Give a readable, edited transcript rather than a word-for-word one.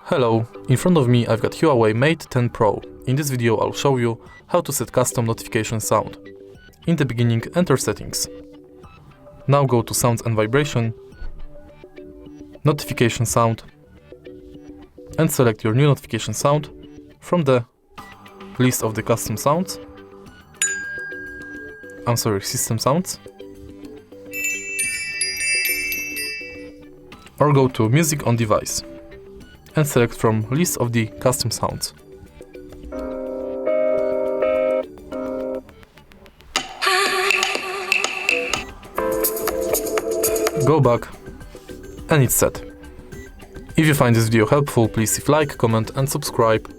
Hello, in front of me I've got Huawei Mate 10 Pro. In this video I'll show you how to set custom notification sound. In the beginning, enter settings. Now go to sounds and vibration, notification sound, and select your new notification sound from the list of the custom sounds. System sounds. Or go to music on device and select from list of the custom sounds. Go back and it's set. If you find this video helpful, please leave like, comment and subscribe.